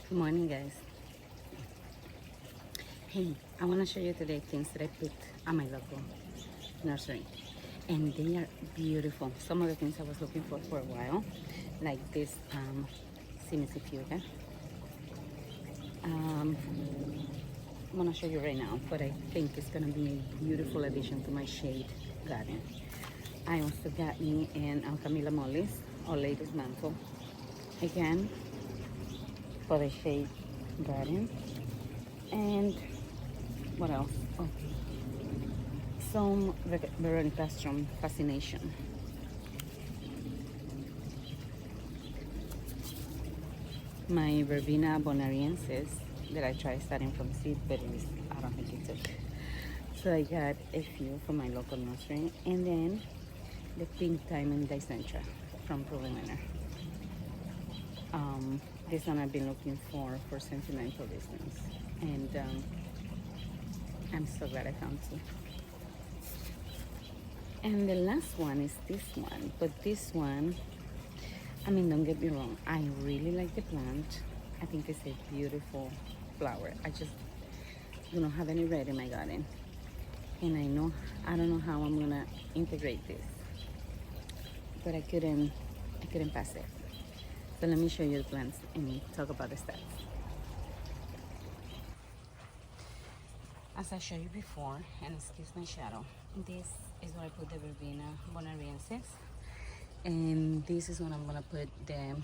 Good morning, guys. Hey, I want to show you today things that I put on my local nursery, and they are beautiful. Some of the things I was looking for a while, like this simicifuga. I'm gonna show you right now, but I think it's gonna be a beautiful addition to my shade garden. I also got me an Camilla Mollis, or latest mantle, again for the shade garden. And what else? Oh, some Veronicastrum fascination. My Verbena bonariensis that I tried starting from seed, but I don't think it took. So I got a few from my local nursery, and then the pink diamond dicentra from pollinator. This one I've been looking for sentimental reasons, and I'm so glad I found two. And the last one is this one, but this one, I mean, don't get me wrong, I really like the plant. I think it's a beautiful flower. I just do not have any red in my garden, and I don't know how I'm gonna integrate this, but I couldn't pass it. So let me show you the plants and talk about the stats. As I showed you before, and excuse my shadow, this is where I put the Verbena bonariensis, and this is when I'm gonna put the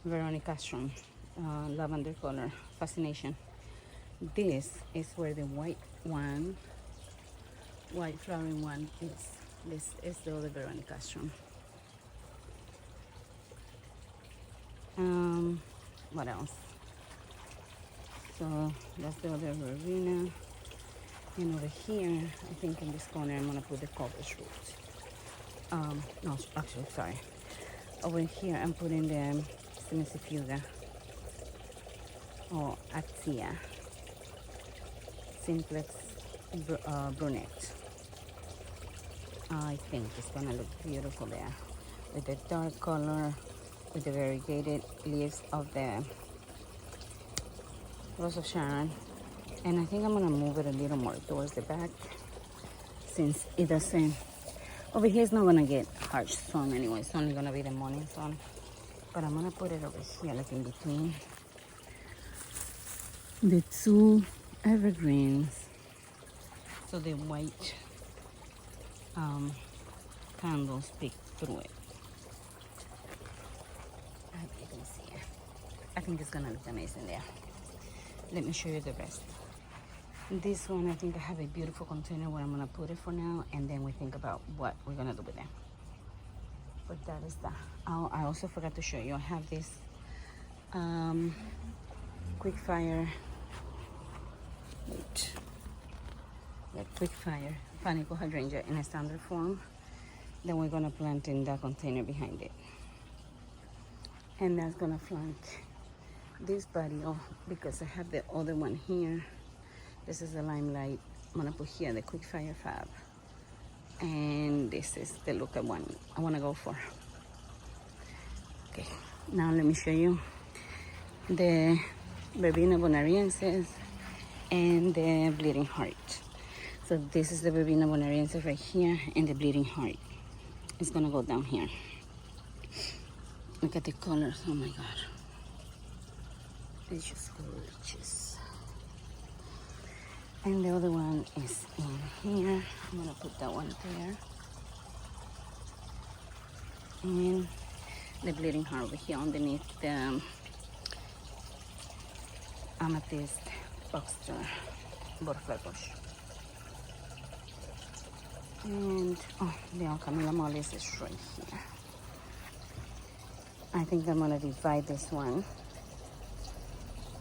Veronicastrum lavender color fascination. This is where the white flowering one is. This is the other Veronicastrum. What else? So that's the other verbena. And over here, I think in this corner, I'm gonna put the cobblers root. No, actually, sorry. Over here, I'm putting the simicifuga or Axia simplex brunette. I think it's gonna look beautiful there with the dark color, with the variegated leaves of the Rose of Sharon. And I think I'm gonna move it a little more towards the back, since it doesn't, over here it's not gonna get harsh sun anyway. It's only gonna be the morning sun, but I'm gonna put it over here, like in between the two evergreens, so the white candles peek through it. I hope you can see it. I think it's gonna look amazing there. Let me show you the rest. This one, I think I have a beautiful container where I'm gonna put it for now, and then we think about what we're gonna do with it. But that is that. Oh, I also forgot to show you, I have this quick fire panicle hydrangea in a standard form. Then we're gonna plant in that container behind it, and that's gonna flank this body off because I have the other one here. This is the limelight. I'm gonna put here the quick fire fab, and this is the look I wanna go for. Okay, now let me show you the Verbena bonariensis and the bleeding heart. So this is the Verbena bonariensis right here, and the bleeding heart is gonna go down here. Look at the colors, oh my God. It's just gorgeous. And the other one is in here. I'm gonna put that one there. And the bleeding heart over here underneath the amethyst boxer butterfly bush. And the Camilla Mollis is right here. I think I'm gonna divide this one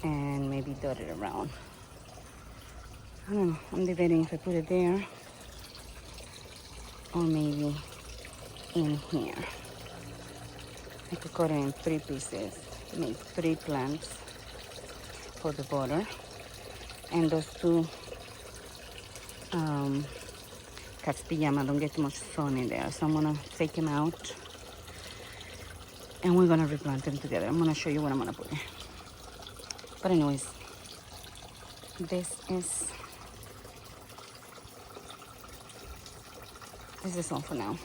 and maybe dot it around. I don't know, I'm debating if I put it there or maybe in here. I could cut it in 3 pieces, make 3 plants for the border, and those two cat's pajama don't get too much sun in there, so I'm gonna take them out and we're gonna replant them together. I'm gonna show you what I'm gonna put. But anyways, this is all for now.